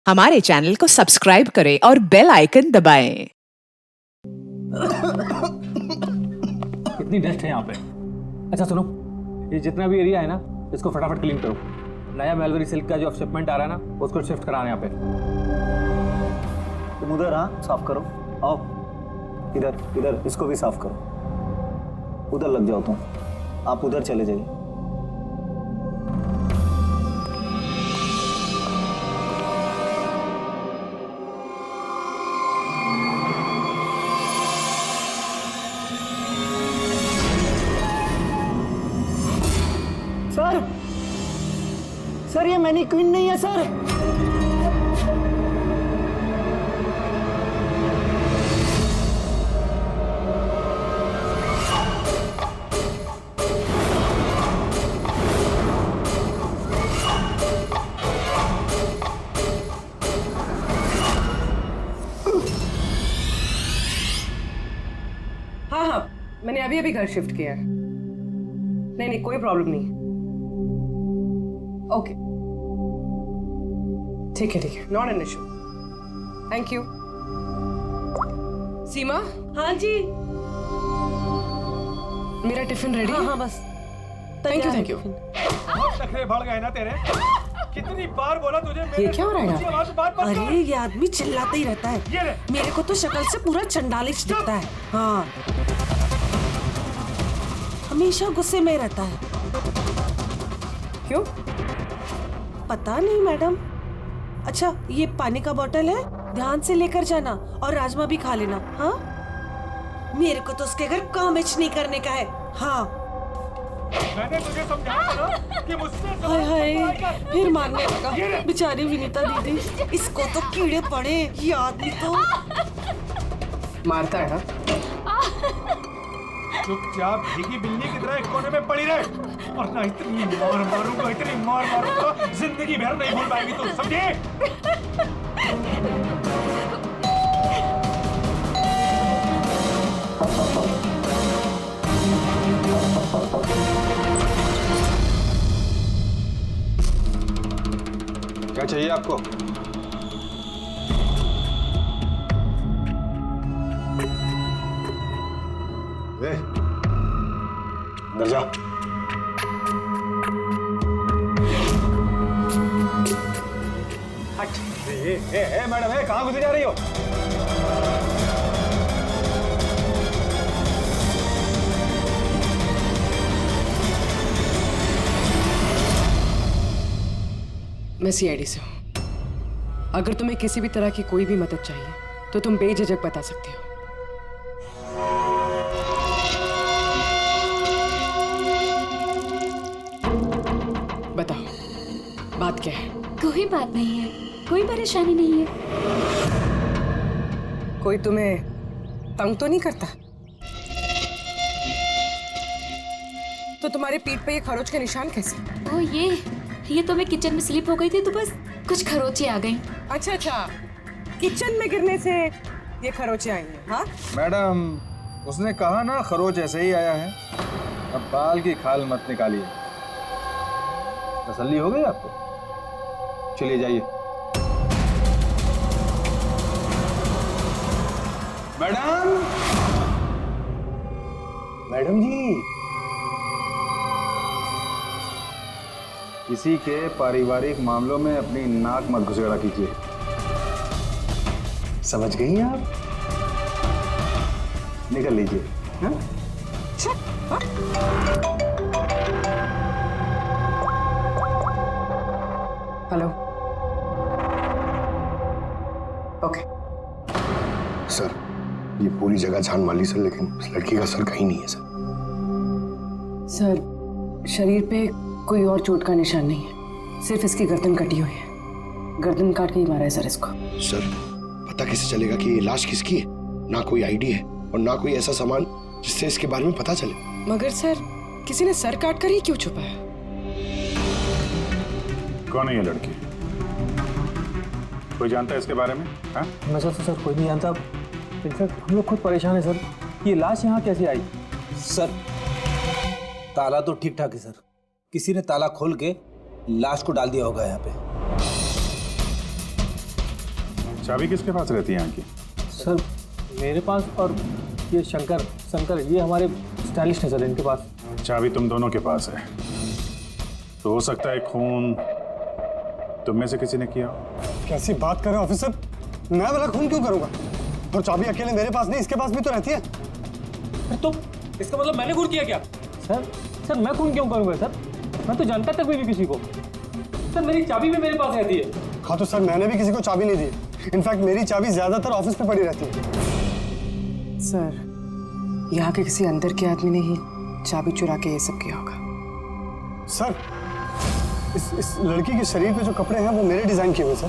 हमारे चैनल को सब्सक्राइब करें और बेल आइकन दबाएं। कितनी डस्ट है यहाँ पे। अच्छा सुनो, ये जितना भी एरिया है ना, इसको फटाफट क्लीन करो। नया मेलबरी सिल्क का जो शिपमेंट आ रहा है ना, उसको शिफ्ट कराना यहाँ पे। तुम उधर, हाँ साफ करो। आओ इधर, इधर इसको भी साफ करो। उधर लग जाओ तुम, आप उधर चले जाइए। सर, सर ये मैनीक्वीन नहीं है सर। हाँ हाँ, मैंने अभी अभी घर शिफ्ट किया है। नहीं नहीं, कोई प्रॉब्लम नहीं। ओके ठीक है, not an issue. Thank you. Seema. हाँ जी। मेरा टिफिन रेडी? हाँ बस। Thank you. नखरे बढ़ गए ना तेरे। कितनी बार बोला तुझे? ये क्या हो रहा है यहाँ पे? अरे ये आदमी चिल्लाता ही रहता है। मेरे को तो शक्ल से पूरा चंडालिश दिखता है। हाँ, हमेशा गुस्से में रहता है। क्यों? पता नहीं मैडम। अच्छा, ये पानी का बोतल है, ध्यान से लेकर जाना और राजमा भी खा लेना। हाँ, मेरे को तो उसके घर काम नहीं करने का है। हाँ। मैंने तुझे समझाया ना कि मुझसे हाय हाय, फिर मारने लगा। बेचारी विनीता दीदी, इसको तो कीड़े पड़े। ये आदमी तो मारता है ना? चुपचाप भीगी बिल्ली की तरह एक कोने में पड़ी रहे, और ना इतनी मार मारूंगा जिंदगी भर नहीं भूल पाएगी तू, समझे? क्या चाहिए आपको? अंदर जा। हट। मैडम, कहाँ घुसी जा रही हो? मैं सीआईडी से हूँ। अगर तुम्हें किसी भी तरह की कोई भी मदद चाहिए तो तुम बेझिझक बता सकती हो। बताओ, बात क्या है? कोई बात नहीं है, कोई परेशानी नहीं है। कोई तुम्हें तंग तो नहीं करता? तो तुम्हारे पीठ पे ये खरोच के निशान कैसे? ओ ये तो मैं किचन में स्लिप हो गई थी, तो बस कुछ खरोंचे आ गई। अच्छा, किचन में गिरने से ये खरोंचे आई हैं? हाँ मैडम, उसने कहा ना खरोच ऐसे ही आया है। अब बाल की खाल मत निकालिए। तसल्ली हो गई आपको? चलिए जाइए। मैडम, मैडम जी, किसी के पारिवारिक मामलों में अपनी नाक मत घुसेड़ा कीजिए। समझ गई आप? निकल लीजिए। हाँ? हेलो। ओके। सर, ये पूरी जगह जान माली सर, लेकिन उस लड़की का सर कहीं नहीं है सर। सर, शरीर पे कोई और चोट का निशान नहीं है, सिर्फ इसकी गर्दन कटी हुई है। गर्दन काट के ही मारा है सर इसको। सर, पता कैसे चलेगा कि ये लाश किसकी है? ना कोई आईडी है और ना कोई ऐसा सामान जिससे इसके बारे में पता चले। मगर सर, किसी ने सर काट कर ही क्यों छुपाया? कौन है ये लड़की? कोई जानता है इसके बारे में? हाँ? नजर तो सर कोई नहीं जानता। इनफैक्ट हम लोग खुद परेशान है सर, ये लाश यहाँ कैसे आई? सर, ताला तो ठीक ठाक है सर, किसी ने ताला खोल के लाश को डाल दिया होगा यहाँ पे। चाबी किसके पास रहती है यहाँ की? सर मेरे पास, और ये शंकर ये हमारे स्टाइलिश है सर, इनके पास। चाबी तुम दोनों के पास है, तो हो सकता है खून तुम में से किसी ने किया हो। कैसी बात कर रहे हैं ऑफिसर? मैं वाला खून क्यों करूंगा? और चाबी अकेले मेरे पास नहीं, इसके पास भी तो रहती है। तो इसका मतलब मैंने खून किया क्या? सर मैं खून क्यों करूंगा सर? मैं तो जानता तक भी नहीं किसी को। सर मेरी चाबी भी मेरे पास रहती है। हाँ तो सर मैंने भी किसी को चाबी नहीं दी। इनफैक्ट मेरी चाबी ज्यादातर ऑफिस पे पड़ी रहती है। सर, यहाँ के किसी अंदर के आदमी ने ही चाबी चुरा के ये सब किया होगा। सर इस लड़की के शरीर पे जो कपड़े हैं वो मेरे डिजाइन किए हुए सर।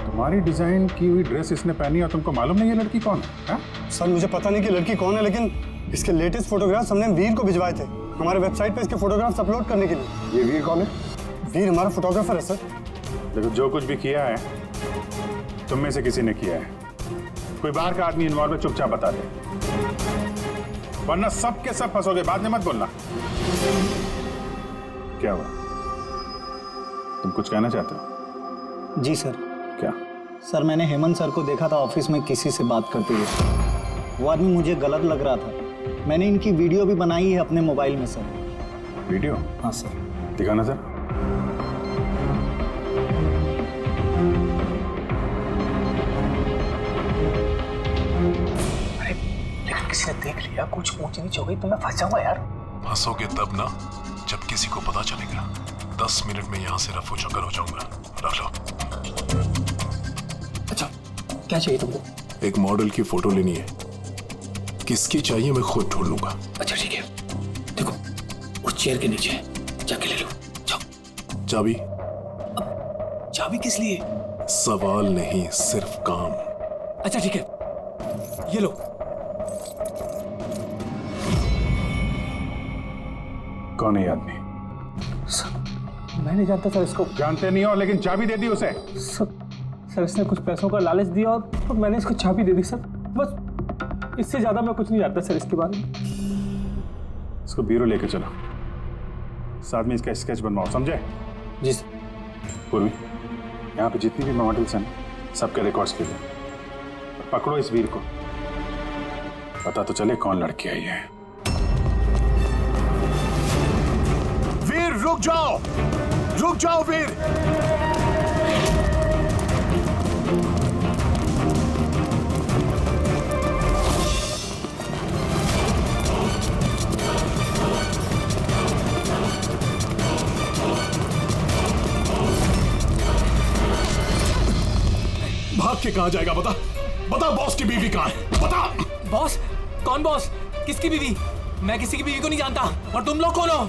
तुम्हारी डिजाइन की हुई ड्रेस इसने पहनी और तुमको मालूम नहीं है लड़की कौन है? सर मुझे पता नहीं कि लड़की कौन है, लेकिन इसके लेटेस्ट फोटोग्राफ्स हमने वीर को भिजवाए थे हमारे वेबसाइट पे इसके फोटोग्राफ्स अपलोड करने के लिए। ये वीर कौन है? वीर हमारा फोटोग्राफर है सर। देखो, जो कुछ भी किया है तुम में से किसी ने किया है। कोई बाहर का आदमी इन्वॉल्व है, चुपचाप बता दे, वरना सब के सब फंसोगे। बाद में मत बोलना। क्या हुआ? तुम कुछ कहना चाहते हो? जी सर। क्या? सर मैंने हेमंत सर को देखा था ऑफिस में किसी से बात करते हुए। वो आदमी मुझे गलत लग रहा था। मैंने इनकी वीडियो भी बनाई है अपने मोबाइल में सर। वीडियो? हाँ सर। दिखाना सर। किसी ने देख लिया, कुछ ऊंच नीच हो गई तो मैं फंस जाऊंगा यार। फंसोगे तब ना जब किसी को पता चलेगा। 10 मिनट में यहाँ से रफू चक्कर हो जाऊंगा। रख लो। अच्छा क्या चाहिए तुमको? एक मॉडल की फोटो लेनी है। किसकी चाहिए मैं खुद ढूंढ लूंगा। अच्छा ठीक है, देखो उस चेयर के नीचे जाके ले लो। जाओ। चाबी? चाबी किस लिए? सवाल नहीं, सिर्फ काम। अच्छा ठीक है, ये लो। कौन है ये आदमी? सर मैं नहीं जानता सर इसको। जानते नहीं हो, लेकिन चाबी दे दी उसे। सर इसने कुछ पैसों का लालच दिया और मैंने इसको चाबी दे दी सर। बस इससे ज्यादा मैं कुछ नहीं जानता सर इसके बारे में। इसको ब्यूरो लेके चलो, साथ में इसका स्केच बनवाओ, समझे? जी सर। पूर्वी, यहाँ पे जितनी भी मॉडल्स हैं सबके रिकॉर्ड्स के लिए पकड़ो इस वीर को। पता तो चले कौन लड़की आई है। वीर रुक जाओ वीर। भाग के कहाँ जाएगा? बता बॉस की बीवी कहाँ है? बता। बॉस? कौन बॉस? किसकी बीवी? मैं किसी की बीवी को नहीं जानता। और तुम लोग कौन हो?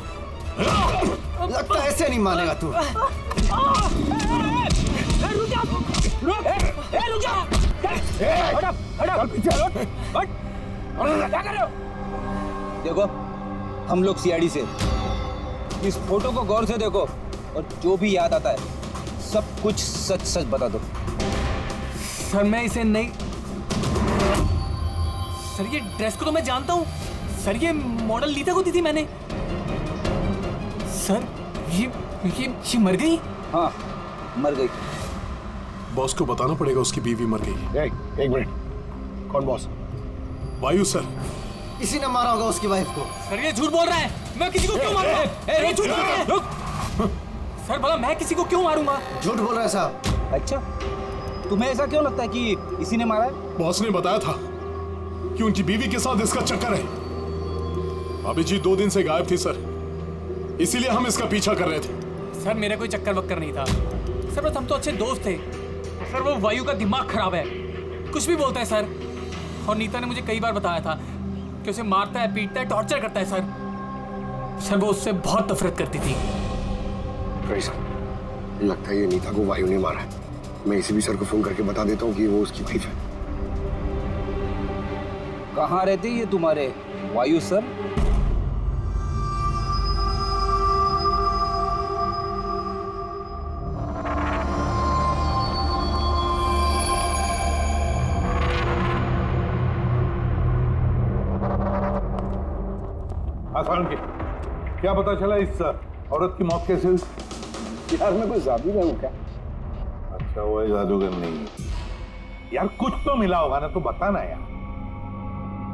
लगता है ऐसे नहीं मानेगा तू। देखो, हम लोग सीआईडी से। इस फोटो को गौर से देखो और जो भी याद आता है सब कुछ सच सच बता दो। सर मैं इसे नहीं। सर ये ड्रेस को तो मैं जानता हूँ सर, ये मॉडल लीता को दी थी मैंने। सर ये मर गई? हाँ मर गई। बॉस को बताना पड़ेगा उसकी बीवी मर गई। एक मिनट, कौन बॉस? वायु सर। इसी ने मारा होगा उसकी वाइफ को। सर ये झूठ बोल रहा है। मैं किसी को क्यों मारूंगा? ये झूठ बोल रहा है। रुक। सर भला मैं किसी को क्यों मारूंगा? झूठ बोल रहा है साहब। अच्छा, तुम्हें ऐसा क्यों लगता है कि इसी ने मारा है? बॉस ने बताया था कि उनकी बीवी के साथ इसका चक्कर है। अभिजीत 2 दिन से गायब थी सर, इसीलिए हम इसका पीछा कर रहे थे। सर मेरा कोई चक्कर वक्कर नहीं था सर, बस हम तो अच्छे दोस्त थे। सर वो वायु का दिमाग खराब है, कुछ भी बोलता है सर। और नीता ने मुझे कई बार बताया था कि उसे मारता है, पीटता है, टॉर्चर करता है सर वो उससे बहुत नफरत करती थी। लगता है ये नीता को वायु ने मारा है। मैं इसी भी सर को फोन करके बता देता हूँ कि वो उसकी वाइफ है। कहाँ रहते ये तुम्हारे वायु सर? आसान की क्या पता चला इस औरत की मौत कैसे हुई? यार मैं कोई जादूगर हूँ क्या? तो वो जादूगर नहीं है। यार कुछ तो मिला होगा ना, तो बताना यार।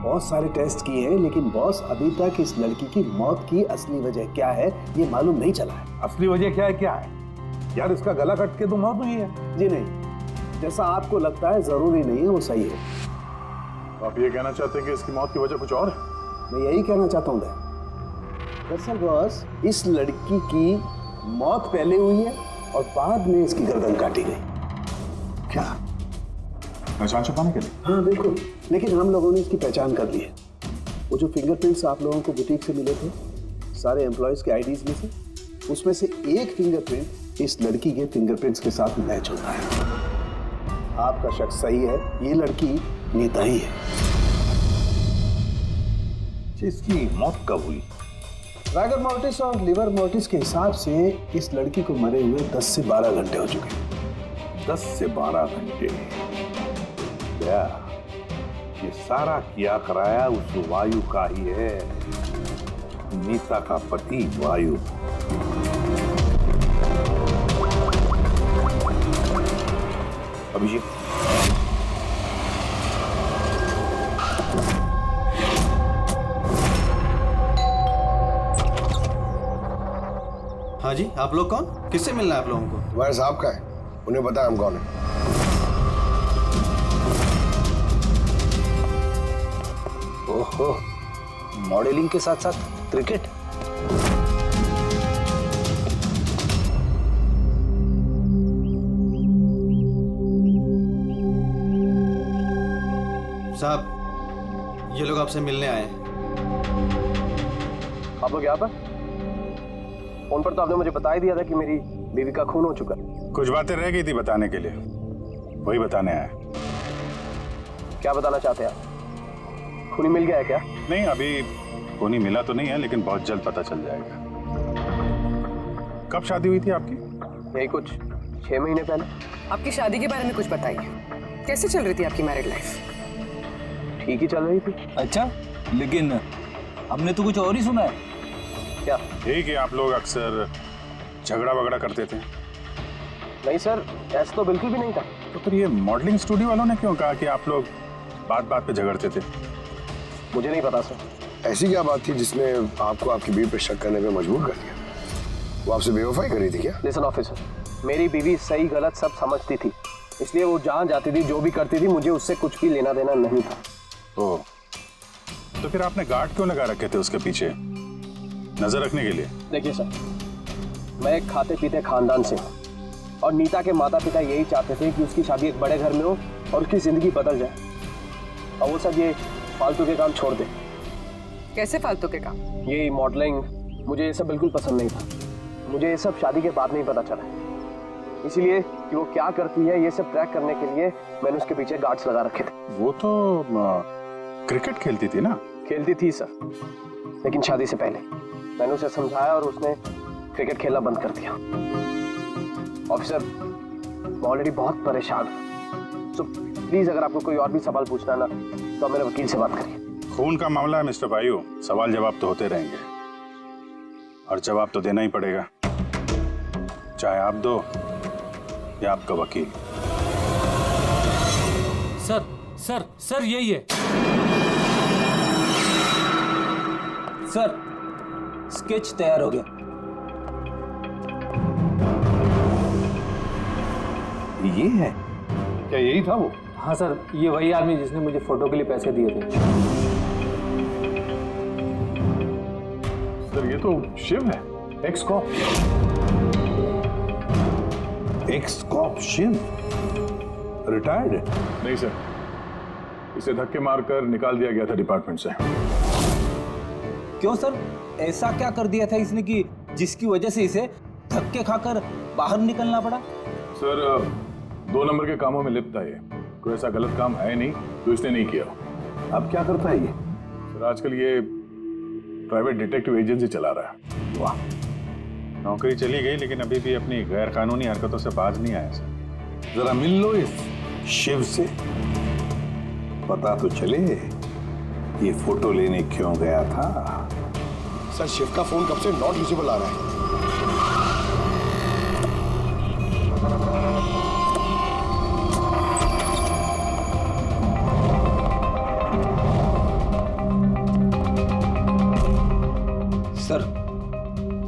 बहुत सारे टेस्ट किए हैं लेकिन बॉस अभी तक इस लड़की की मौत की असली वजह क्या है ये मालूम नहीं चला है। असली वजह क्या है? क्या है यार? इसका गला कट के तो मौत हुई है। जी नहीं, जैसा आपको लगता है जरूरी नहीं है वो सही है। तो आप ये कहना चाहते हैं कि इसकी मौत की वजह कुछ और है? मैं यही कहना चाहता हूँ दरअसल बॉस, इस लड़की की मौत पहले हुई है और बाद में इसकी गर्दन काटी गई। क्या? पहचान छुपाने के लिए? हाँ बिल्कुल, लेकिन हम लोगों ने इसकी पहचान कर ली है। वो जो फिंगरप्रिंट्स आप लोगों को बुटीक से मिले थे सारे एम्प्लॉयज के आईडीज में से, उसमें से एक फिंगरप्रिंट इस लड़की के फिंगरप्रिंट्स के साथ मैच होता है। आपका शक सही है, ये लड़की नीता ही है। इसकी मौत कब हुई? रागर मोर्टिस और लिवर मोर्टिस के हिसाब से इस लड़की को मरे हुए 10 से 12 घंटे हो चुके हैं। 10 से 12 घंटे? क्या ये सारा किया कराया उस वायु का ही है, नीता का पति वायु। अभिषेक, हाँ जी, आप लोग कौन? किससे मिलना है आप लोगों को? तुम्हारे साहब का है, उन्हें पता है हम कौन है। ओहो, मॉडलिंग के साथ साथ क्रिकेट। साहब, ये लोग आपसे मिलने आए हैं। आप लोग यहाँ पर? फोन पर तो आपने मुझे बता ही दिया था कि मेरी बीवी का खून हो चुका है। कुछ बातें रह गई थी बताने के लिए, वही बताने आया। क्या बताना चाहते हैं आप? खूनी मिल गया है क्या? नहीं, अभी खूनी मिला तो नहीं है, लेकिन बहुत जल्द पता चल जाएगा। कब शादी हुई थी आपकी? यही कुछ 6 महीने पहले। आपकी शादी के बारे में कुछ बताइए, कैसे चल रही थी आपकी मैरिड लाइफ? ठीक ही चल रही थी। अच्छा, लेकिन हमने तो कुछ और ही सुना है। क्या? यही कि आप लोग अक्सर झगड़ा वगड़ा करते थे। नहीं सर, ऐसा तो बिल्कुल भी नहीं था। तो फिर ये मॉडलिंग स्टूडियो वालों ने क्यों कहा कि आप लोग बात बात पे झगड़ते थे? मुझे नहीं पता सर। ऐसी क्या बात थी जिसने आपको आपकी बीवी पे शक करने पे मजबूर कर दिया? वो आपसे बेवफाई कर रही थी क्या? लिसन ऑफिसर, मेरी बीवी सही गलत सब समझती थी, इसलिए वो जहाँ जाती थी जो भी करती थी मुझे उससे कुछ भी लेना देना नहीं था। ओह, तो फिर आपने गार्ड क्यों लगा रखे थे उसके पीछे, नजर रखने के लिए? देखिए सर, मैं एक खाते पीते खानदान से हूँ और नीता के माता पिता यही चाहते थे कि उसकी शादी एक बड़े घर में हो और उसकी जिंदगी बदल जाए, और वो सब ये फालतू के काम छोड़ दे। कैसे फालतू के काम? ये मॉडलिंग, मुझे ये सब बिल्कुल पसंद नहीं था। मुझे ये सब शादी के बाद नहीं पता चला, इसीलिए कि वो क्या करती है ये सब ट्रैक करने के लिए मैंने उसके पीछे गार्ड्स लगा रखे थे। वो तो क्रिकेट खेलती थी ना? खेलती थी सर, लेकिन शादी से पहले मैंने उसे समझाया और उसने क्रिकेट खेलना बंद कर दिया। ऑफिसर, मैं ऑलरेडी बहुत परेशान हूँ, तो प्लीज अगर आपको कोई और भी सवाल पूछना ना तो मेरे वकील से बात करिए। खून का मामला है मिस्टर वायु, सवाल जवाब तो होते रहेंगे और जवाब तो देना ही पड़ेगा, चाहे आप दो या आपका वकील। सर सर सर यही है सर, स्केच तैयार हो गया। ये है क्या? यही था वो? हाँ सर, ये वही आदमी जिसने मुझे फोटो के लिए पैसे दिए थे। सर ये तो शिव है, ex cop. Ex cop Shiv retired? नहीं सर, इसे धक्के मारकर निकाल दिया गया था डिपार्टमेंट से। क्यों सर, ऐसा क्या कर दिया था इसने कि जिसकी वजह से इसे धक्के खाकर बाहर निकलना पड़ा? सर 2 नंबर के कामों में लिप्त है ये, कोई ऐसा गलत काम है नहीं तो इसने नहीं किया। अब क्या करता है ये? सर आजकल ये प्राइवेट डिटेक्टिव एजेंसी चला रहा है। वाह, नौकरी चली गई लेकिन अभी भी अपनी गैर कानूनी हरकतों से बाज नहीं आया सर। जरा मिल लो इस शिव से, पता तो चले ये फोटो लेने क्यों गया था। सर, शिव का फोन कब से नॉट रीचेबल आ रहा है।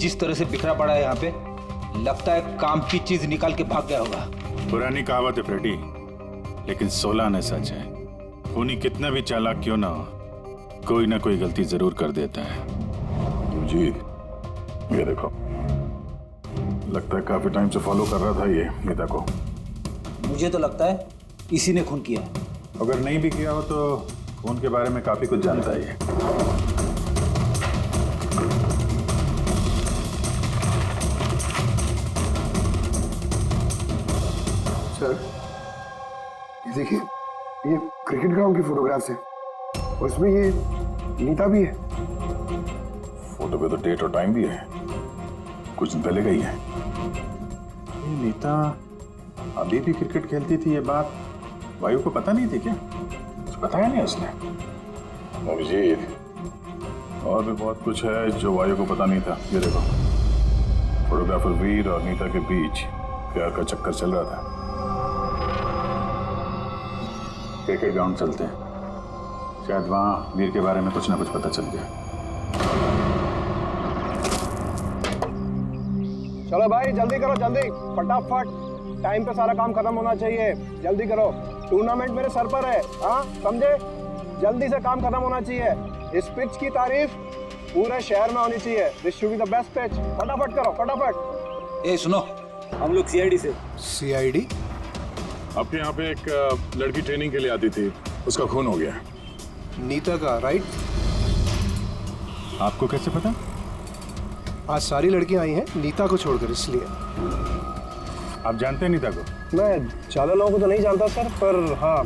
जिस तरह से बिखरा पड़ा है यहाँ पे, लगता है काम की चीज निकाल के भाग गया होगा। पुरानी कहावत है फ्रेडी, लेकिन 16 आने सच है। खूनी कितना भी चालाक क्यों ना हो, कोई ना कोई गलती जरूर कर देता है। जी ये देखो, लगता है काफी टाइम से फॉलो कर रहा था ये नीता को। मुझे तो लगता है इसी ने खून किया है। अगर नहीं भी किया हो तो खून के बारे में काफी कुछ जानता है ये। सर ये देखिए, ये क्रिकेट ग्राउंड की फोटोग्राफ्स है और इसमें ये नीता भी है। फोटो पे तो डेट और टाइम भी है, कुछ दिन पहले गई है। ये नीता अभी भी क्रिकेट खेलती थी, ये बात वायु को पता नहीं थी क्या? कुछ बताया नहीं उसने? अभिजीत, और भी बहुत कुछ है जो वायु को पता नहीं था। ये देखो, फोटोग्राफर वीर और नीता के बीच प्यार का चक्कर चल रहा था। क्रिकेट ग्राउंड चलते हैं, शायद वहां वीर के बारे में कुछ ना कुछ पता चल गया। चलो भाई जल्दी करो, जल्दी फटाफट, टाइम पे सारा काम खत्म होना चाहिए। जल्दी करो, टूर्नामेंट मेरे सर पर है, हाँ समझे? जल्दी से काम खत्म होना चाहिए। इस पिच की तारीफ पूरे शहर में होनी चाहिए। This should be the best pitch. फटाफट करो, फटाफट। ए सुनो, हम लोग सीआईडी से। सीआईडी? आपके यहाँ पे एक लड़की ट्रेनिंग के लिए आती थी, उसका खून हो गया। नीता का, राइट? आपको कैसे पता? आज सारी लड़कियां आई हैं नीता को छोड़कर, इसलिए। आप जानते हैं नीता को? मैं ज्यादा लोगों को तो नहीं जानता सर, पर हाँ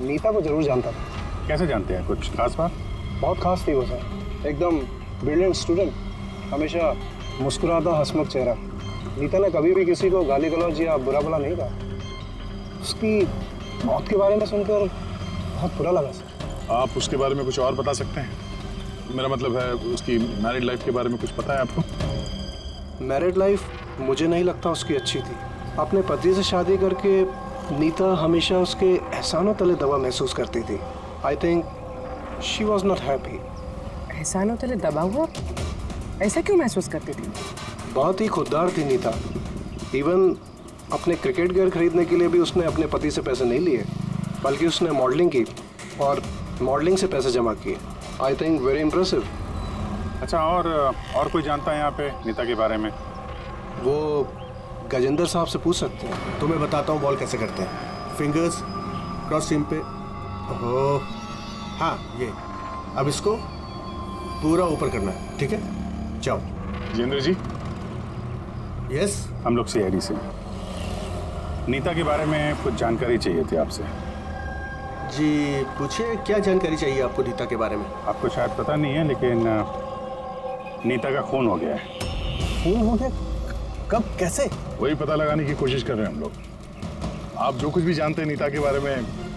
नीता को जरूर जानता था। कैसे जानते हैं? कुछ खास बात? बहुत खास थी वो सर, एकदम ब्रिलियंट स्टूडेंट, हमेशा मुस्कुराता हंसमुख चेहरा। नीता ने कभी भी किसी को गाली गलौज या बुरा भला नहीं कहा। उसकी मौत के बारे में सुनकर बहुत बुरा लगा सर। आप उसके बारे में कुछ और बता सकते हैं? मेरा मतलब है उसकी मैरिड लाइफ के बारे में कुछ पता है आपको? मैरिड लाइफ मुझे नहीं लगता उसकी अच्छी थी। अपने पति से शादी करके नीता हमेशा उसके एहसानों तले दबा महसूस करती थी। I think she was not happy. एहसानों तले दबा हुआ? ऐसा क्यों महसूस करती थी? बहुत ही खुददार थी नीता। इवन अपने क्रिकेट गियर खरीदने के लिए भी उसने अपने पति से पैसे नहीं लिए, बल्कि उसने मॉडलिंग की और मॉडलिंग से पैसे जमा किए। I think very impressive. अच्छा, और कोई जानता है यहाँ पे नीता के बारे में? वो गजेंद्र साहब से पूछ सकते हैं। तो मैं बताता हूँ बॉल कैसे करते हैं। फिंगर्स क्रॉस सीम पे, ओहो हाँ ये, अब इसको पूरा ऊपर करना है, ठीक है? जाओ। जितेंद्र जी। यस? हम लोग सीआईडी से। नीता के बारे में कुछ जानकारी चाहिए थी आपसे। जी पूछिए, क्या जानकारी चाहिए आपको नीता के बारे में? आपको शायद पता नहीं है, लेकिन नीता का खून हो गया है। खून हो गया? कब, कैसे? वही पता लगाने की कोशिश कर रहे हैं हम लोग। आप जो कुछ भी जानते हैं नीता के बारे में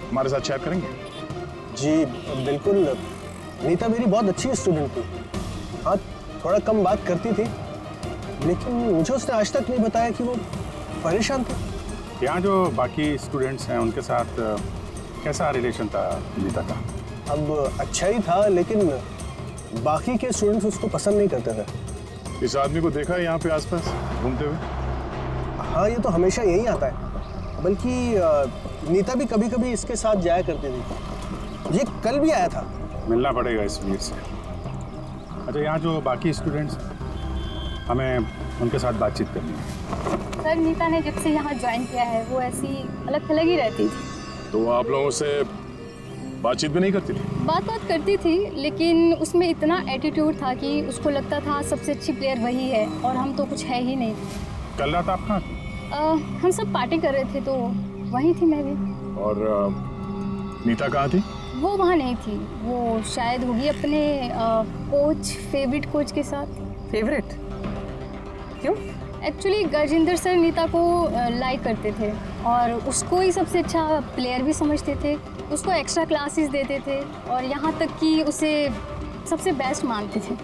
हमारे साथ शेयर करेंगे? जी बिल्कुल। नीता मेरी बहुत अच्छी स्टूडेंट थी। हाँ थोड़ा कम बात करती थी, लेकिन मुझे उसने आज तक नहीं बताया कि वो परेशान थी। यहाँ जो बाकी स्टूडेंट्स हैं उनके साथ कैसा रिलेशन था नीता का? अब अच्छा ही था, लेकिन बाकी के स्टूडेंट्स उसको पसंद नहीं करते थे। इस आदमी को देखा है यहाँ पे आसपास घूमते हुए? हाँ ये तो हमेशा यही आता है, बल्कि नीता भी कभी कभी इसके साथ जाया करती थी। ये कल भी आया था। मिलना पड़ेगा इस वीर से। अच्छा, यहाँ जो बाकी स्टूडेंट्स, हमें उनके साथ बातचीत करनी है। सर नीता ने जब से यहाँ ज्वाइन किया है वो ऐसी अलग थलग ही रहती थी। तो आप लोगों से बातचीत भी नहीं करती थी? बात करती थी, लेकिन उसमें इतना एटीट्यूड था कि उसको लगता था सबसे अच्छी प्लेयर वही है और हम तो कुछ है ही नहीं। कल रात आप कहाँ थी? हम सब पार्टी कर रहे थे तो वहीं थी मैं भी। और नीता कहाँ थी? वो वहाँ नहीं थी, वो शायद होगी अपने कोच, फेवरेट कोच के साथ। फेवरेट? क्यों? एक्चुअली गजेंद्र सर नीता को लाइक करते थे और उसको ही सबसे अच्छा प्लेयर भी समझते थे। उसको एक्स्ट्रा क्लासेस देते थे और यहाँ तक कि उसे सबसे बेस्ट मानते थे।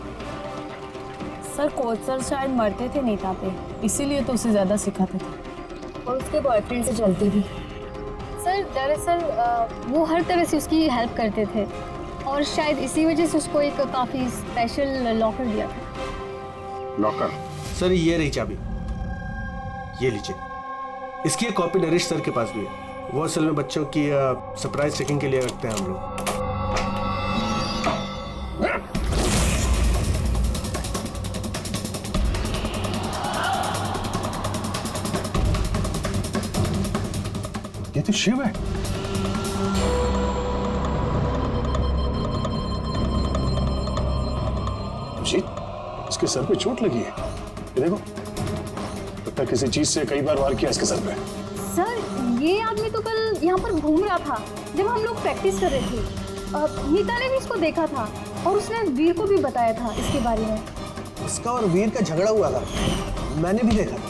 सर कोच सर शायद मरते थे नीता पे, इसीलिए तो उसे ज़्यादा सिखाते थे और उसके बॉयफ्रेंड से चलती थी। सर दरअसल वो हर तरह से उसकी हेल्प करते थे और शायद इसी वजह से उसको एक काफ़ी स्पेशल लॉकर दिया था। लॉकर? सर ये रही चाबी, ये लीजिए। इसकी एक कॉपी नरेश सर के पास भी है। वो असल में बच्चों की सरप्राइज चेकिंग के लिए रखते हैं हम लोग। ये तो शिव है। इसके सर पे चोट लगी है, ये देखो, लगता है किसी चीज से कई बार वार किया इसके सर पे। सर ये आदमी तो कल यहाँ पर घूम रहा था जब हम लोग प्रैक्टिस कर रहे थे। नीता ने भी इसको देखा था और उसने वीर को भी बताया था इसके बारे में। उसका और वीर का झगड़ा हुआ था, मैंने भी देखा था।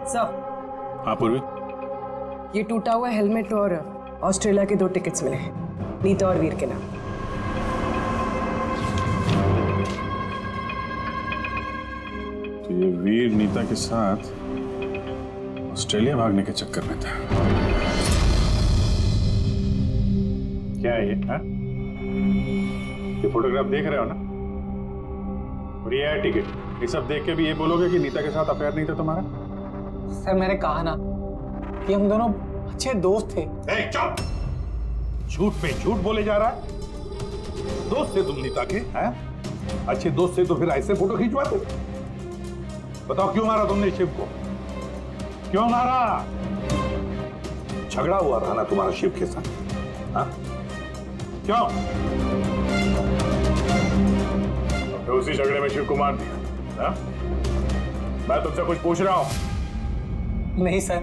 सर। हाँ पूर्वी, ये टूटा हुआ हेलमेट और ऑस्ट्रेलिया के 2 टिकट्स मिले हैं, नीता और वीर के नाम। तो ये वीर नीता के साथ ऑस्ट्रेलिया भागने के चक्कर में था। क्या है ये? हाँ? ये फोटोग्राफ देख रहे हो ना? और ये है टिकट। ये सब देख के भी ये बोलोगे कि नीता के साथ अफेयर नहीं था तुम्हारा? सर मैंने कहा ना कि हम दोनों अच्छे दोस्त थे। चुप! झूठ पे झूठ बोले जा रहा है। दोस्त थे तुम नीता के, हैं? अच्छे दोस्त थे तो फिर ऐसे फोटो खींचवाते? बताओ क्यों मारा तुमने शिव को? क्यों मारा? झगड़ा हुआ था ना तुम्हारा शिव के साथ, हाँ? क्यों? तो उसी झगड़े में शिव को मार दिया, हाँ? मैं तुमसे कुछ पूछ रहा हूं। नहीं सर,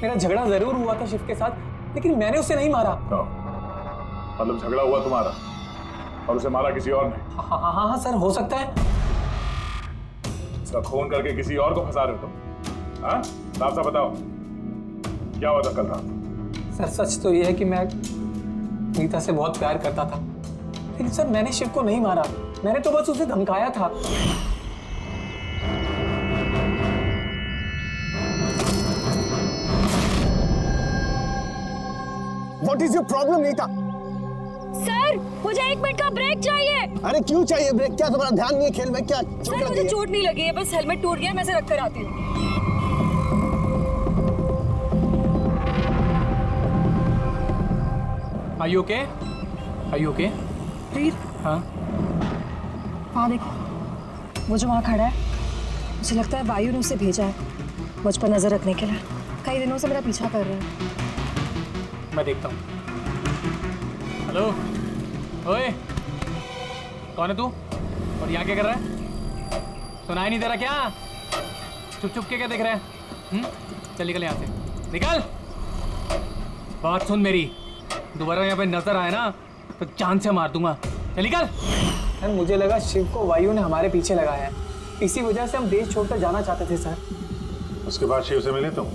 मेरा झगड़ा जरूर हुआ था शिव के साथ, लेकिन मैंने उसे नहीं मारा। मतलब झगड़ा हुआ तुम्हारा और उसे मारा किसी और ने? हाँ हाँ हाँ सर, हो सकता है। इसका खून करके किसी और को फंसा रहे हो तुम, हाँ? साफ साफ बताओ, क्या हुआ था कल रात? सर सच तो ये है कि मैं नीता से बहुत प्यार करता था, लेकिन सर मैंने शिव को नहीं मारा, मैंने तो बस उसे धमकाया था। What is your problem, Nita? Sir मुझे 1 मिनट का ब्रेक चाहिए। अरे क्यों चाहिए ब्रेक? क्या तुम्हारा ध्यान नहीं है खेल में? क्या सर मुझे चोट नहीं लगी है, बस हेलमेट टूट गया, मैं इसे रख कर आती हूँ। Are you okay? Are you okay? वीर, हाँ? हाँ देखो, वो जो वहाँ खड़ा है, मुझे लगता है वायु ने उसे भेजा है मुझ पर नजर रखने के लिए। कई दिनों से मेरा पीछा कर रहा है। मैं देखता हूँ। हेलो, ओए, कौन है तू? और यहाँ क्या कर रहा है? सुनाई नहीं दे रहा क्या? चुप चुप के क्या देख रहा है? चल निकल यहाँ से, निकल। बात सुन मेरी, दोबारा यहाँ पे नजर आए ना तो जान से मार दूंगा। चल निकल। सर मुझे लगा शिव को वायु ने हमारे पीछे लगाया है, इसी वजह से हम देश छोड़कर जाना चाहते थे सर। उसके बाद शिव से मिले तुम?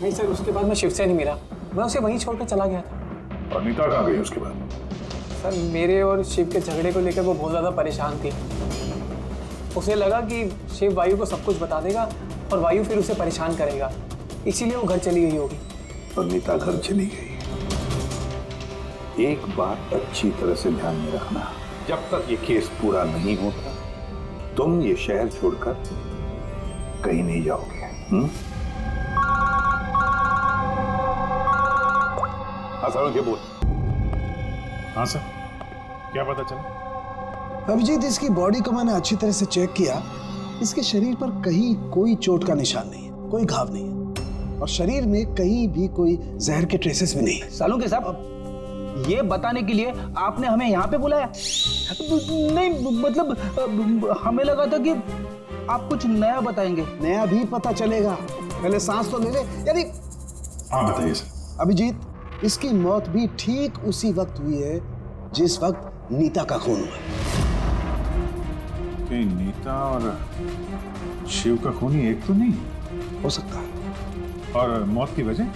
नहीं सर, उसके बाद मैं शिव से नहीं मिला, मैं उसे वहीं छोड़कर चला गया था। और नीता कहाँ गई उसके बाद? सर मेरे और शिव के झगड़े को लेकर वो बहुत ज़्यादा परेशान थी। उसे लगा कि शिव वायु को सब कुछ बता देगा और वायु फिर उसे परेशान करेगा, इसीलिए वो घर चली गई होगी। और नीता घर चली गई। एक बात अच्छी तरह से ध्यान में रखना, जब तक ये केस पूरा नहीं होता तुम ये शहर छोड़कर कहीं नहीं जाओगे। हाँ सर, क्या बोल? हाँ सर, क्या पता चला? अभिजीत, इसकी बॉडी को मैंने अच्छी तरह से चेक किया। इसके शरीर पर कहीं कोई चोट का निशान नहीं है, कोई घाव नहीं है, और शरीर में कहीं भी कोई जहर के ट्रेसेस भी नहीं है। सालुंके साहब, ये बताने के लिए आपने हमें यहाँ पे बुलाया? नहीं मतलब हमें लगा था कि आप कुछ नया बताएंगे। नया भी पता चलेगा, पहले सांस तो ले ले। यानी हाँ बताइए सर। अभिजीत, इसकी मौत भी ठीक उसी वक्त हुई है जिस वक्त नीता का खून हुआ। कि नीता और शिव का खूनी एक तो नहीं हो सकता है। और मौत की वजह?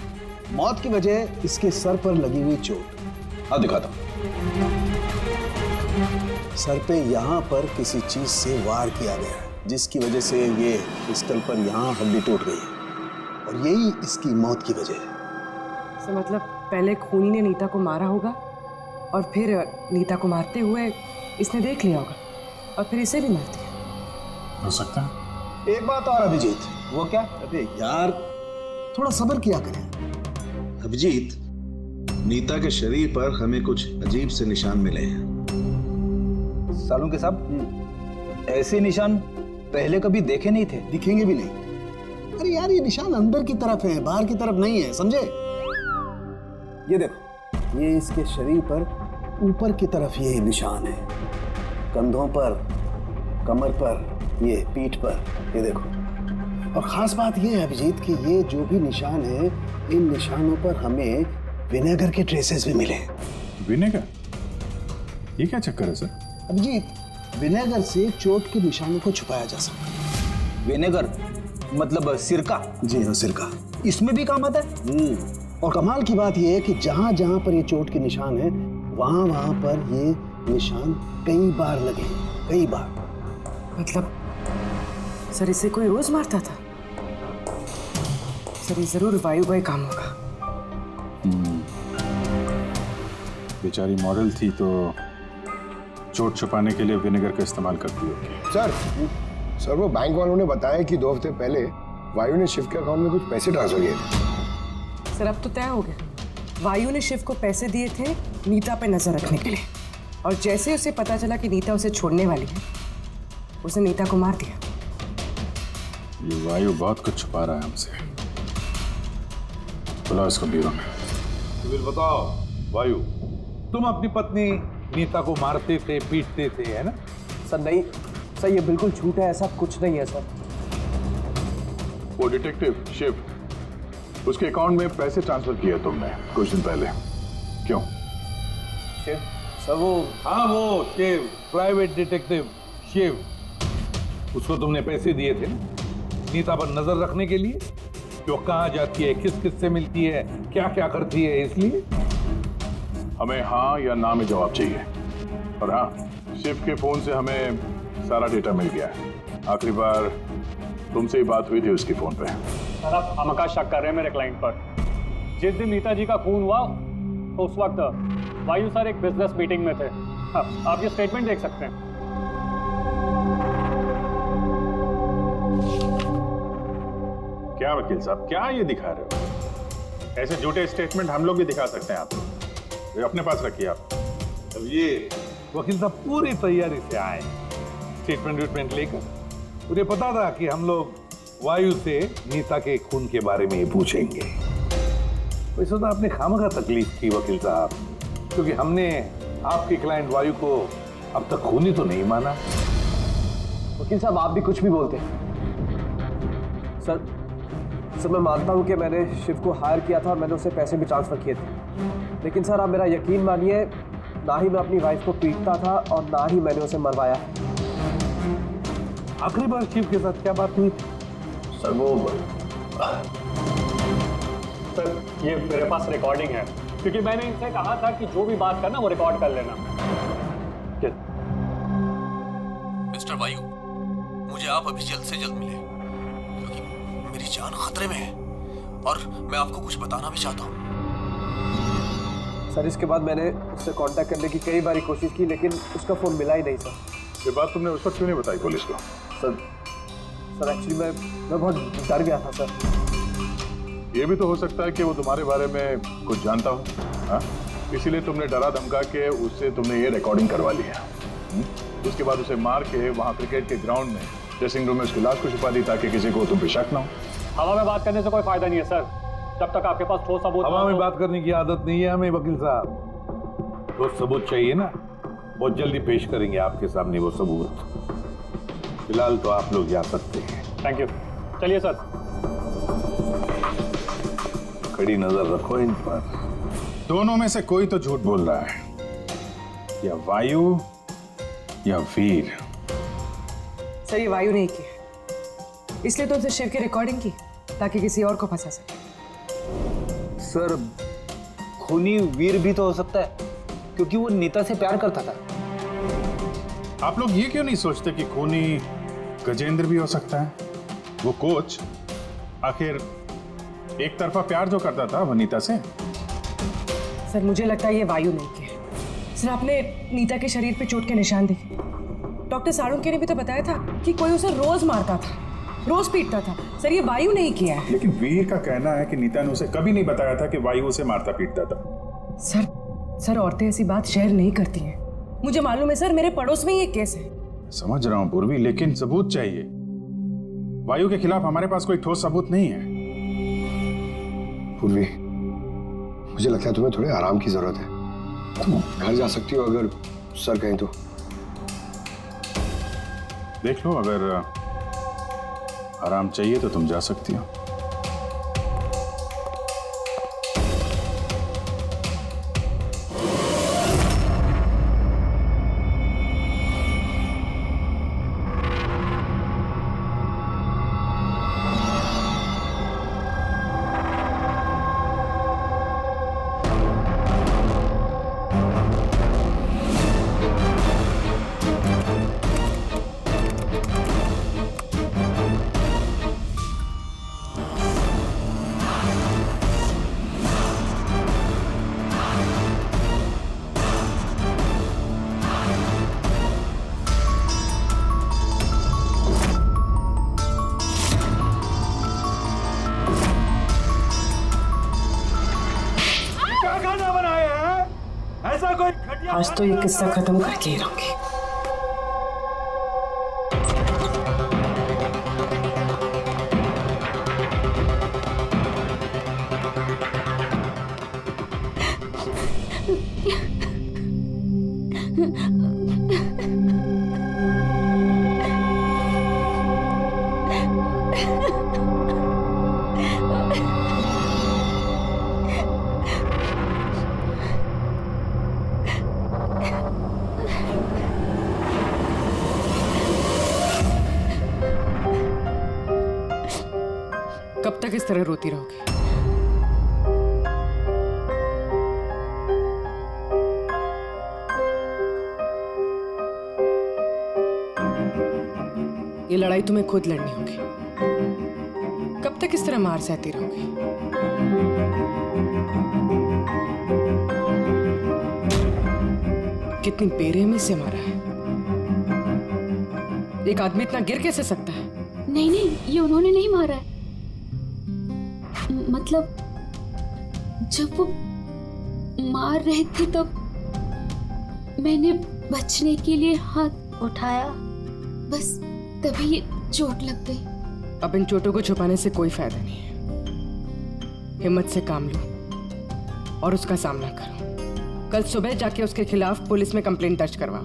मौत की वजह इसके सर पर लगी हुई चोट। हाँ दिखाता हूं। सर पे यहाँ पर किसी चीज से वार किया गया है, जिसकी वजह से ये पिस्टल पर यहाँ हड्डी टूट गई है, और यही इसकी मौत की वजह है। तो मतलब पहले खूनी ने नीता को मारा होगा और फिर नीता को मारते हुए इसने देख लिया होगा। और फिर इसे भी मार दिया। हो सकता है। एक बात और अभिजीत। वो क्या? अबे यार थोड़ा सब्र किया करें। अभिजीत, नीता के शरीर पर हमें कुछ अजीब से निशान मिले हैं। सालों के साहब, ऐसे निशान पहले कभी देखे नहीं थे। दिखेंगे भी नहीं। अरे यार ये निशान अंदर की तरफ है, बाहर की तरफ नहीं है, समझे? ये देखो, ये इसके शरीर पर ऊपर की तरफ ये निशान है, कंधों पर, कमर पर, ये पीठ पर, ये देखो। और खास बात ये है अभिजीत कि ये जो भी निशान है, इन निशानों पर हमें विनेगर के ट्रेसेस भी मिले। विनेगर? ये क्या चक्कर है सर? अभिजीत, विनेगर से चोट के निशानों को छुपाया जा सकता है। विनेगर मतलब सिरका? जी हाँ, सिरका। इसमें भी काम आता है। और कमाल की बात यह है कि जहां जहां पर ये चोट के निशान है, वहां वहां पर ये निशान कई बार लगे, कई बार। मतलब सर इसे कोई रोज मारता था? सर ये जरूर वायु का ही काम होगा। बेचारी मॉडल थी तो चोट छुपाने के लिए विनेगर का इस्तेमाल करती होगी। सर वो बैंक वालों ने बताया कि 2 हफ्ते पहले वायु ने शिव के अकाउंट में कुछ पैसे ट्रांसफर किए थे। सर अब तो तय हो गया। वायु ने शिव को पैसे दिए थे नीता पे नजर रखने के लिए, और जैसे उसे पता चला कि नीता उसे छोड़ने वाली है, उसने नीता को मार दिया। ये वायु बहुत कुछ छुपा रहा है हमसे। बुलाओ इसको ब्यूरो में। तो फिर बताओ वायु, तुम अपनी पत्नी नीता को मारते थे, पीटते थे, है ना? सर नहीं सर, ये बिल्कुल झूठ है, ऐसा कुछ नहीं है सर। वो डिटेक्टिव शिव, उसके अकाउंट में पैसे ट्रांसफर किए तुमने कुछ दिन पहले, क्यों? शिव सर वो, हाँ वो शिव, प्राइवेट डिटेक्टिव शिव, उसको तुमने पैसे दिए थे नीता पर नजर रखने के लिए, कि वो कहाँ जाती है, किस किस से मिलती है, क्या क्या करती है, इसलिए? हमें हाँ या ना में जवाब चाहिए। और हाँ, शिव के फोन से हमें सारा डेटा मिल गया है। आखिरी बार तुमसे ही बात हुई थी उसके फोन पे। सर आप हमका शक कर रहे हैं मेरे क्लाइंट पर। जिस दिन नीता जी का खून हुआ तो उस वक्त वायु सर एक बिजनेस मीटिंग में थे। हाँ, आप ये स्टेटमेंट देख सकते हैं। क्या वकील साहब, क्या ये दिखा रहे हो? ऐसे झूठे स्टेटमेंट हम लोग भी दिखा सकते हैं आपको, ये अपने पास रखिए आप। अब ये वकील साहब पूरी तैयारी से आए स्टेटमेंट लेकर। उन्हें पता था कि हम लोग वायु से नीता के खून के बारे में ही पूछेंगे। वैसे तो आपने खामखा तकलीफ की वकील साहब, क्योंकि हमने आपके क्लाइंट वायु को अब तक खूनी तो नहीं माना। वकील साहब आप भी कुछ भी बोलते हैं। सर मैं मानता हूं कि मैंने शिव को हायर किया था और मैंने उसे पैसे भी ट्रांसफर किए थे, लेकिन सर आप मेरा यकीन मानिए, ना ही मैं अपनी वाइफ को पीटता था और ना ही मैंने उसे मरवाया। आखिरी बार शिव के साथ क्या बात हुई थी? सर वो सर ये मेरे पास रिकॉर्डिंग है, क्योंकि मैंने इनसे कहा था कि जो भी बात करना वो रिकॉर्ड कर लेना। मिस्टर वायु, मुझे आप अभी जल्द से जल्द मिले, क्योंकि मेरी जान खतरे में है और मैं आपको कुछ बताना भी चाहता हूँ। सर इसके बाद मैंने उससे कांटेक्ट करने की कई बार कोशिश की, लेकिन उसका फोन मिला ही नहीं सर। ये बात तुमने उस वक्त क्यों नहीं बताई पुलिस को? सर एक्चुअली मैं बहुत डर गया था सर। ये भी तो हो सकता है कि वो तुम्हारे बारे में कुछ जानता हो, हाँ? इसीलिए तुमने डरा धमका के उससे तुमने ये रिकॉर्डिंग करवा ली है। उसके बाद उसे मार के वहाँ क्रिकेट के ग्राउंड में ड्रेसिंग रूम में उसकी लाश को छुपा दी ताकि किसी को तुम पे शक ना हो। हवा में बात करने से कोई फायदा नहीं है सर, जब तक आपके पास ठोस सबूत। हवा में बात करने की आदत नहीं है हमें वकील साहब, ठोस सबूत चाहिए ना, बहुत जल्दी पेश करेंगे आपके सामने वो सबूत। फिलहाल तो आप लोग जा सकते हैं। थैंक यू, चलिए सर। कड़ी नजर रखो इन पर। दोनों में से कोई तो झूठ बोल रहा है, या वायु या वीर। सर ये वायु नहीं की, इसलिए तो उसे शिव की रिकॉर्डिंग की ताकि किसी और को फंसा सके। सर खूनी वीर भी तो हो सकता है, क्योंकि वो नीता से प्यार करता था। आप लोग ये क्यों नहीं सोचते कि खूनी गजेंद्र भी हो सकता है? वो कोच आखिर एक तरफा प्यार जो करता था वो नीता से। सर मुझे लगता है ये वायु नहीं की। सर आपने नीता के शरीर पे चोट के निशान देखे, डॉक्टर साळुंखे ने भी तो बताया था कि कोई उसे रोज मारता था, रोज पीटता था। सर ये वायु नहीं किया है। लेकिन वीर का कहना है कि नीता ने उसे कभी नहीं बताया था कि वायु उसे मारता पीटता था। सर औरतें ऐसी बात शेयर नहीं करती हैं। मुझे मालूम है सर, मेरे पड़ोस में ये केस है। समझ रहा हूं पूर्वी, लेकिन सबूत चाहिए। वायु के खिलाफ हमारे पास कोई ठोस सबूत नहीं है। पूर्वी, मुझे लगता है तुम्हें थोड़े आराम की जरूरत है। तुम घर जा सकती हो अगर सर कहें तो। देख लो, अगर आराम चाहिए तो तुम जा सकती हो। आज तो ये किस्सा खत्म करके ही रहूंगी। कब तक इस तरह रोती रहोगी? ये लड़ाई तुम्हें खुद लड़नी होगी। कब तक इस तरह मार सहती रहोगी? कितनी बेरहमी से मारा है। एक आदमी इतना गिर कैसे सकता है? नहीं नहीं, ये उन्होंने नहीं मारा है। मतलब जब वो मार रहे थे तब मैंने बचने के लिए हाथ उठाया, बस तभी ये चोट लग गई। अब इन चोटों को छुपाने से कोई फायदा नहीं है। हिम्मत से काम लो और उसका सामना करो। कल सुबह जाके उसके खिलाफ पुलिस में कंप्लेंट दर्ज करवाओ।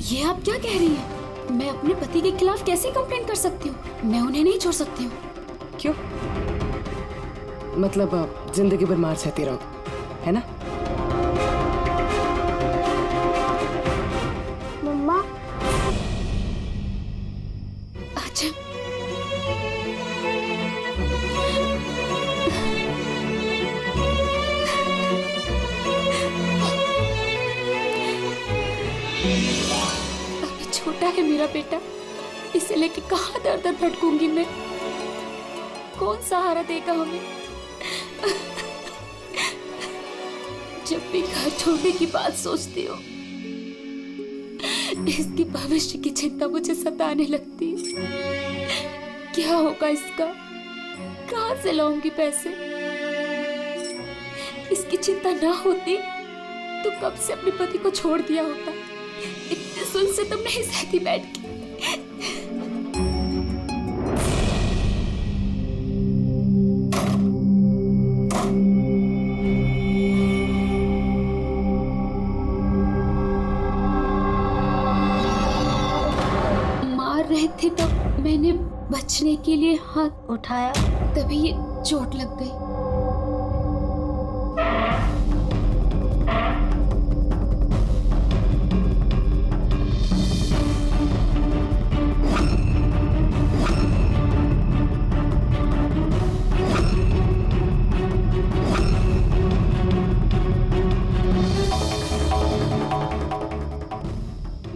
ये आप क्या कह रही हैं? मैं अपने पति के खिलाफ कैसे कंप्लेंट कर सकती हूँ? मैं उन्हें नहीं छोड़ सकती हूँ। क्यों? मतलब जिंदगी भर मार सहती रहो, है ना? मम्मा, अच्छा अभी छोटा है मेरा बेटा, इसे लेके कहाँ दर दर भटकूंगी मैं? कौन सहारा देगा हमें? जब भी घर छोड़ने की बात सोचती हूँ, इसकी भविष्य की चिंता मुझे सताने लगती है। क्या होगा इसका? कहाँ से लाऊंगी पैसे? इसकी चिंता ना होती तो कब से अपने पति को छोड़ दिया होता। इतने सुन से तुम नहीं सहती बैठ के। थे तो मैंने बचने के लिए हाथ उठाया, तभी ये चोट लग गई।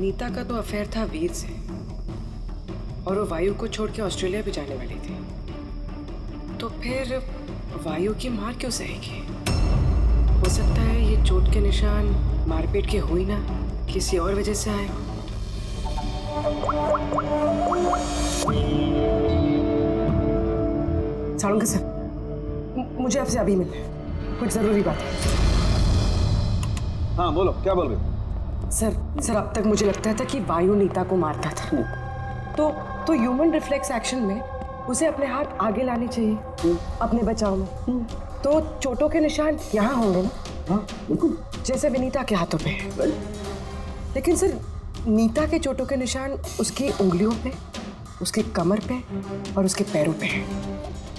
नीता का तो अफेयर था वीर से, और वो वायु को छोड़ के ऑस्ट्रेलिया भी जाने वाली थी। तो फिर वायु की मार क्यों सहेगी? हो सकता है ये चोट के निशान मारपीट के हुई ना, किसी और वजह से आए हो। साळुंके सर, मुझे आपसे अभी मिलना है, कुछ जरूरी बात है। हाँ बोलो, क्या बोल रहे? सर अब तक मुझे लगता था कि वायु नीता को मारता था, तो ह्यूमन रिफ्लेक्स एक्शन में उसे अपने हाथ आगे लाने चाहिए अपने बचाव में। तो चोटों के निशान यहाँ होंगे ना? हाँ बिल्कुल, जैसे विनीता के हाथों पे है। लेकिन सर नीता के चोटों के निशान उसकी उंगलियों पे, उसके कमर पे और उसके पैरों पे है।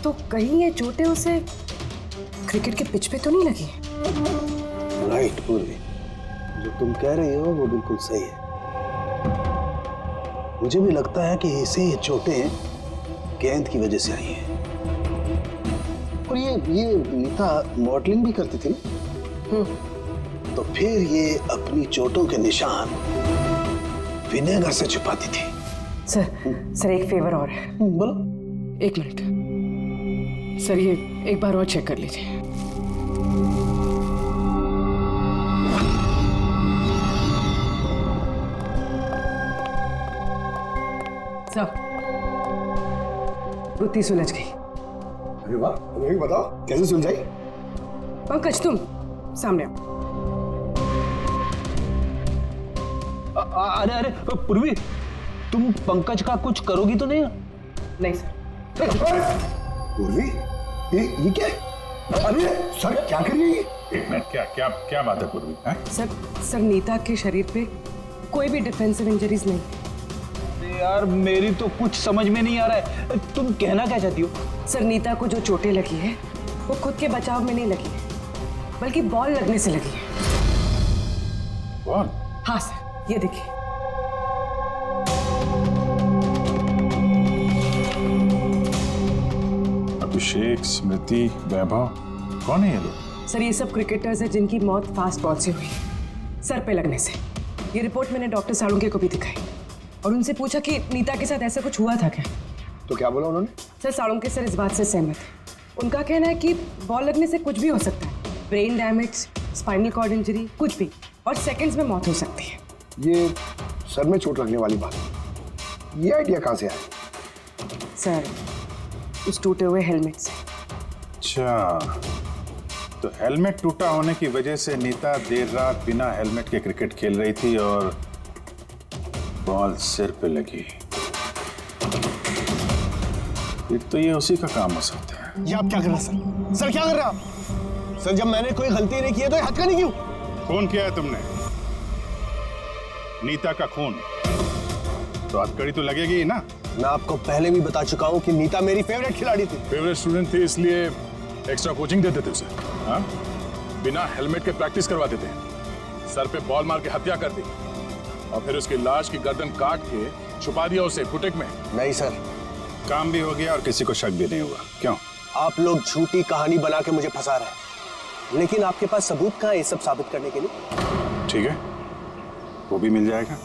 तो कहीं ये चोटें उसे क्रिकेट के पिच पे तो नहीं लगी? राइट पूर्वी, जो तुम कह रही हो वो बिल्कुल सही है। मुझे भी लगता है कि इसे ये चोटें गेंद की वजह से आई हैं। और ये नीता मॉडलिंग भी करती थी ना, तो फिर ये अपनी चोटों के निशान विनेगर से छुपाती थी। सर एक फेवर और है। बोलो। 1 मिनट सर, ये एक बार और चेक कर लीजिए। सर गुत्ती सुलझ गई। अरे वाह, अभी बताओ कैसे सुलझाई? पंकज तुम सामने आओ। अरे पूर्वी, तुम पंकज का कुछ करोगी तो नहीं? नहीं सर। पूर्वी, ये क्या है? अरे सर क्या कर रही है? एक मिनट, क्या बात है पूर्वी? सर नीता के शरीर पे कोई भी डिफेंसिव इंजरीज नहीं। यार मेरी तो कुछ समझ में नहीं आ रहा है, तुम कहना क्या चाहती हो? सर नीता को जो चोटें लगी है वो खुद के बचाव में नहीं लगी है, बल्कि बॉल लगने से लगी है। बॉल? हाँ सर, ये देखिए। अभिषेक, स्मृति, वैभव, कौन है ये लोग? सर ये सब क्रिकेटर्स हैं जिनकी मौत फास्ट बॉल से हुई, सर पे लगने से। ये रिपोर्ट मैंने डॉक्टर साळुंके को भी दिखाई और उनसे पूछा कि नीता के साथ ऐसा कुछ हुआ था क्या। तो क्या बोला उन्होंने? सर साळुंके सर इस बात से सहमत है। उनका कहना है कि बॉल लगने से कुछ भी हो सकता है, brain damage, spinal cord injury, कुछ भी, और सेकंड्स में मौत हो सकती है। ये सर में चोट लगने वाली बात है, ये आइडिया कहाँ से आया? सर उस टूटे हुए हेलमेट से। अच्छा, तो हेलमेट टूटा होने की वजह से नीता देर रात बिना हेलमेट के क्रिकेट खेल रही थी और बॉल सिर पे लगी। फिर तो ये उसी का काम हो सकता है। ये आप क्या कर रहे हैं सर? सर क्या कर रहे हैं आप? सर जब मैंने कोई गलती नहीं की है तो हथकड़ी क्यों? खून किया है तुमने, नीता का खून, तो हथकड़ी तो लगेगी ही ना। मैं आपको पहले भी बता चुका हूँ कि नीता मेरी फेवरेट खिलाड़ी थी। फेवरेट स्टूडेंट थी इसलिए एक्स्ट्रा कोचिंग देते थे उसे, हाँ? बिना हेलमेट के प्रैक्टिस करवाते थे, सर पे बॉल मार के हत्या कर दी और फिर उसकी लाश की गर्दन काट के छुपा दिया उसे फुटेक में। नहीं सर, काम भी हो गया और किसी को शक भी नहीं हुआ। क्यों? आप लोग झूठी कहानी बना के मुझे फंसा रहे हैं, लेकिन आपके पास सबूत कहाँ है ये सब साबित करने के लिए? ठीक है, वो भी मिल जाएगा।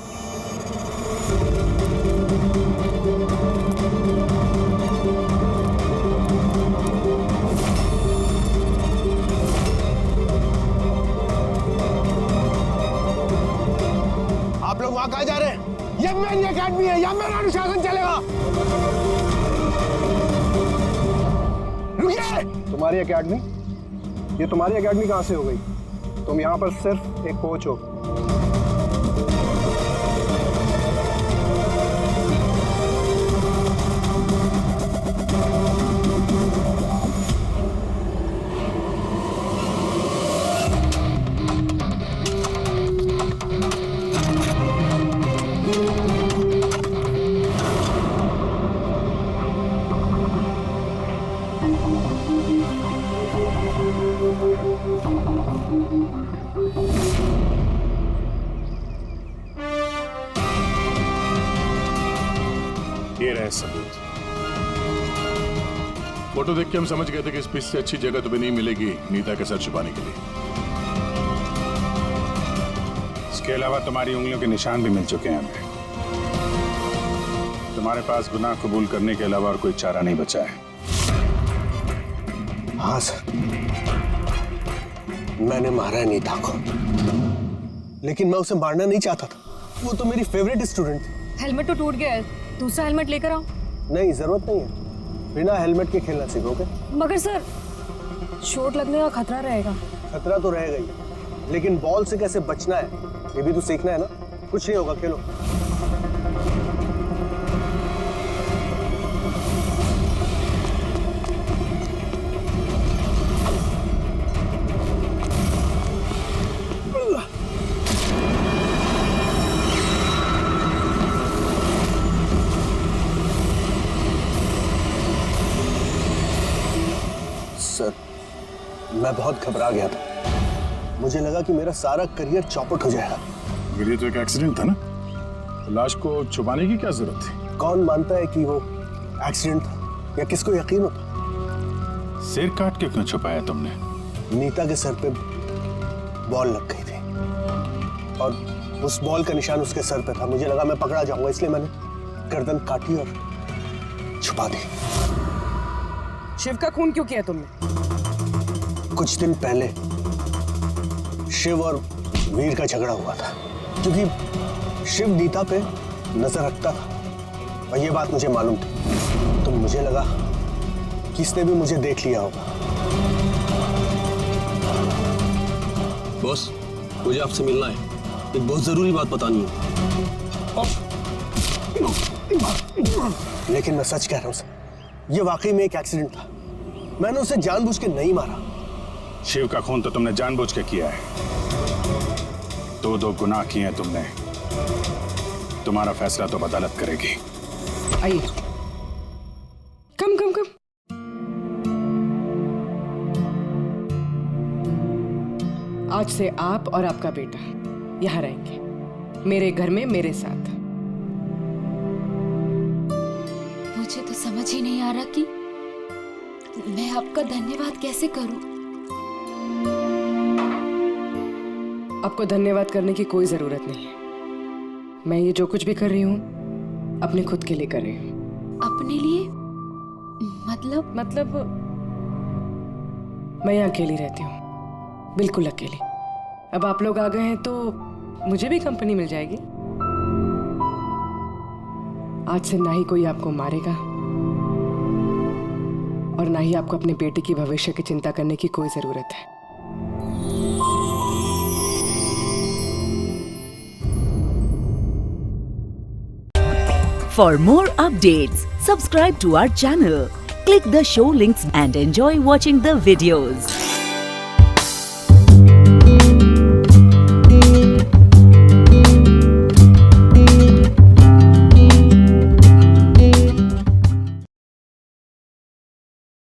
आप लोग वहां कहाँ जा रहे हैं? ये मेरी एकेडमी है, यहाँ मेरा अनुशासन चलेगा। रुकिए! तुम्हारी एकेडमी? ये तुम्हारी एकेडमी कहाँ से हो गई? तुम यहाँ पर सिर्फ एक कोच हो। ये रहे सबूत। फोटो देख के हम समझ गए थे कि इस पिच से अच्छी जगह तुम्हें नहीं मिलेगी नीता के सर छुपाने के लिए। इसके अलावा तुम्हारी उंगलियों के निशान भी मिल चुके हैं हमें। तुम्हारे पास गुनाह कबूल करने के अलावा और कोई चारा नहीं बचा है। हाँ सर, मैंने मारा है नीता को, लेकिन मैं उसे मारना नहीं चाहता था। वो तो मेरी फेवरेट स्टूडेंट थी। हेलमेट तो टूट गया है, दूसरा हेलमेट लेकर आओ। नहीं, जरूरत नहीं है, बिना हेलमेट के खेलना सीखोगे। मगर सर, चोट लगने का खतरा रहेगा। खतरा तो रहेगा ही, लेकिन बॉल से कैसे बचना है ये भी तो सीखना है ना। कुछ नहीं होगा, खेलो। सर, मैं बहुत घबरा गया था। मुझे लगा कि मेरा सारा करियर चौपट हो जाएगा। ये तो एक एक्सीडेंट था ना, तो लाश को छुपाने की क्या जरूरत थी? कौन मानता है कि वो एक्सीडेंट था, या किसको यकीन होता? सिर काट के क्यों छुपाया तुमने? नीता के सर पे बॉल लग गई थी और उस बॉल का निशान उसके सर पे था। मुझे लगा मैं पकड़ा जाऊंगा, इसलिए मैंने गर्दन काटी और छुपा दी। शिव का खून क्यों किया तुमने? कुछ दिन पहले शिव और वीर का झगड़ा हुआ था, क्योंकि शिव नीता पे नजर रखता था और ये बात मुझे मालूम थी। तो मुझे लगा कि इसने भी मुझे देख लिया होगा। बॉस, मुझे आपसे मिलना है, एक बहुत जरूरी बात बतानी है। लेकिन मैं सच कह रहा हूं सर, ये वाकई में एक एक्सीडेंट था। मैंने उसे जानबूझ के नहीं मारा। शिव का खून तो तुमने जानबूझ के किया है। दो गुनाह किए हैं तुमने। तुम्हारा फैसला तो अदालत करेगी। आइए, कम कम कम। आज से आप और आपका बेटा यहाँ रहेंगे, मेरे घर में मेरे साथ। मुझे तो समझ ही नहीं आ रहा कि मैं आपका धन्यवाद कैसे करूं। आपको धन्यवाद करने की कोई जरूरत नहीं है। मैं ये जो कुछ भी कर रही हूँ अपने खुद के लिए कर रही हूँ। अपने लिए? मतलब मैं यहाँ अकेली रहती हूँ, बिल्कुल अकेली। अब आप लोग आ गए हैं तो मुझे भी कंपनी मिल जाएगी। आज से ना ही कोई आपको मारेगा और ना ही आपको अपने बेटे की भविष्य की चिंता करने की कोई जरूरत है। For more updates, subscribe to our channel, click the show links and enjoy watching the videos.